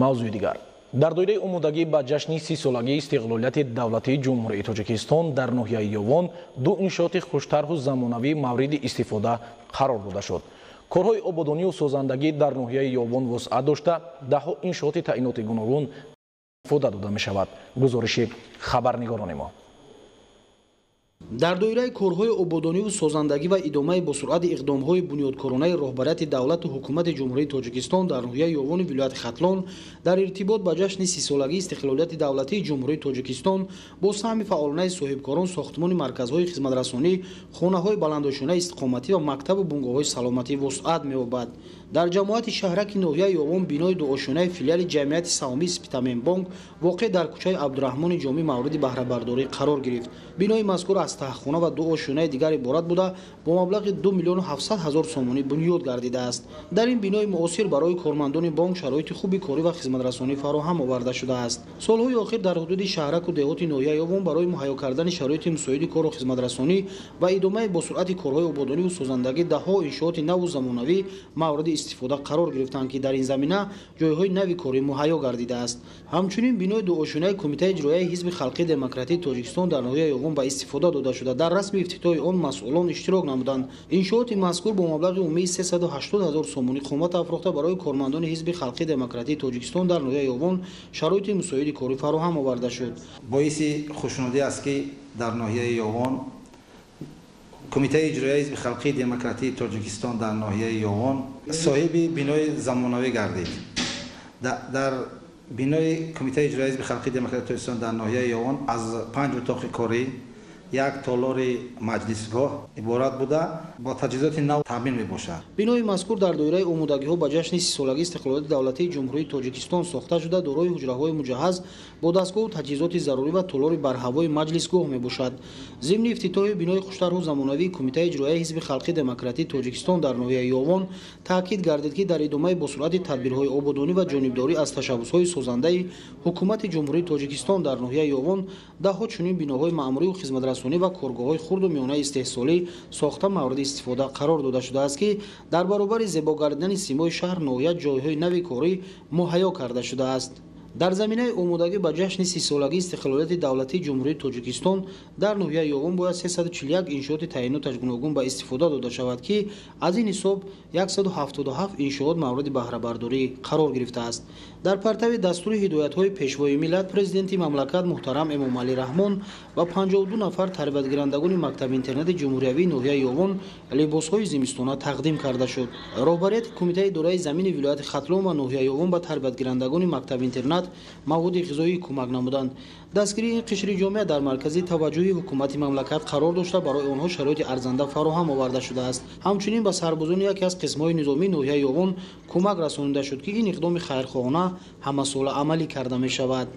мавзӯи дигар дар доираи омодагӣ ба ҷашни 30 солагии истиқлолияти давлатии ҷумҳурии Тоҷикистон дар ноҳияи Ёвон ду иншооти хуштарҳу замонавӣ мавриди истифода қарор дода шуд. Корҳои ободонию созандагӣ дар ноҳияи Ёвон вусъат дошта, даҳҳо иншооти таъиноти гуногун истифода дода мешавад. гузориши хабарнигорони мо. дар доираи корҳои ободониву созандагӣ ва идомаи босуръати иқдомҳои бунёдкоронаи роҳбарияти давлату ҳукумати ҷумҳурии Тоҷикистон дар ноҳияи Ёвони вилояти Хатлон дар иртибот ба ҷашни 30-солагии истиқлолияти давлатии ҷумҳурии Тоҷикистон бо саҳми фаъолонаи соҳибкорон сохтмони марказҳои хизматрасонӣ, хонаҳои баландошунаи истиқоматӣ ва мактабу бунгоҳҳои саломатӣ вусъат меёбад. дар ҷамоати шаҳраки ноҳияи Ёвон бинои дуошунаи филиали ҷамъияти саҳмии Спитаменбонк воқеъ дар кӯчаи Абдурахмони Ҷомӣ мавриди баҳрабардорӣ қарор гирифт. бинои мазкур аз таҳхона ва дуошунаи дигар иборат буда бо маблағи 2 млн 700 000 сомонӣ бунёд гардидааст. дар ин бинои муосир барои кормандони бонк шароити хуби корӣ ва хизматрасонӣ фароҳам оварда шудааст. солҳои охир дар ҳудуди шаҳраку деҳоти ноҳияи Ёвон барои муҳайё кардани шароити мусоиди кору хизматрасонӣ ва идомаи босуръати корҳои ободониву созандагӣ даҳҳо иншооти наву замонавӣ мавриди истифода қарор гирифтанд, ки дар ин замина ҷойҳои нави корӣ муҳайё гардидааст. ҳамчунин бинои дуошунаи Кумитаи иҷроияи Ҳизби Халқии Демократии Тоҷикистон дар ноҳияи Ёвон ба истифода дода шуда. дар расми ифтитоҳи он масъулон иштирок намуданд. иншооти мазкур бо маблағи умумии 380 000 сомонӣ қомат афрохта барои кормандони Ҳизби Халқии Демократии Тоҷикистон дар ноҳияи Ёвон шароити мусоиди корӣ фароҳам оварда шуд. боиси хушнудӣ аст, ки дар ноҳияи Ёвон Кумитаи иҷроияи Ҳизби Халқии Демократии Тоҷикистон дар ноҳияи Ёвон соҳиби бинои замонавӣ гардид. дар бинои Кумитаи иҷроияи Ҳизби Халқии Демократии Тоҷикистон дар ноҳияи Ёвон аз 5 утоқи корӣ, як толори маҷлисгоҳ иборат буда бо таҷҳизоти нав таъмин мебошад. бинои мазкур дар доираи омодагиҳо ба ҷашни 30-солагии истиқлолияти давлатии ҷумҳурии Тоҷикистон сохта шуда дорои ҳуҷраҳои муҷаҳҳаз бо дастгоҳу таҷҳизоти зарурӣ ва толори барҳавои маҷлисгоҳ мебошад. зимни ифтитоҳи бинои хуштарҳу замонавии Кумитаи иҷроияи Ҳизби Халқии Демократии Тоҷикистон дар ноҳияи Ёвон таъкид гардид, ки дар идомаи босуръати тадбирҳои ободонӣ ва ҷонибдорӣ аз ташаббусҳои созандаи ҳукумати ҷумҳурии Тоҷикистон дар ноҳияи Ёвон даҳҳо чунин биноҳои маъмурию хизматрасонӣ ва коргоҳҳои хурду миёнаи истеҳсолӣ сохта мавриди истифода қарор дода шудааст, ки дар баробари зебо гардидани симои шаҳр ноҳия ҷойҳои нави корӣ муҳайё карда шудааст. дар заминаи омодагӣ ба ҷашни 30-солагии истиқлолияти давлатии ҷумҳурии Тоҷикистон дар ноҳияи Ёвон бояд 341 иншооти таъиноташ гуногун ба истифода дода шавад, ки аз ин ҳисоб 177 иншоот мавриди баҳрабардорӣ қарор гирифтааст. дар партави дастури ҳидоятҳои пешвои миллат президенти мамлакат муҳтарам Эмомалӣ Раҳмон ба 52 нафар тарбиятгирандагони мактаби интернати ҷумҳуриявии ноҳияи Ёвон либосҳои зимистона тақдим карда шуд. роҳбарияти Кумитаи идораи замини вилояти Хатлон ва ноҳияи Ёвон ба тарбиятгирандагони мактаби интернат маводи ғизоӣ кӯмак намуданд. дастгирии ин қишри ҷомеа дар маркази таваҷҷӯҳи ҳукумати мамлакат қарор дошта барои онҳо шароити арзанда фароҳам оварда шудааст. ҳамчунин ба сарбозони яке аз қисмҳои низомии ноҳияи Ёвон кӯмак расонида шуд, ки ин иқдоми хайрхоҳона ҳамасола амалӣ карда мешавад.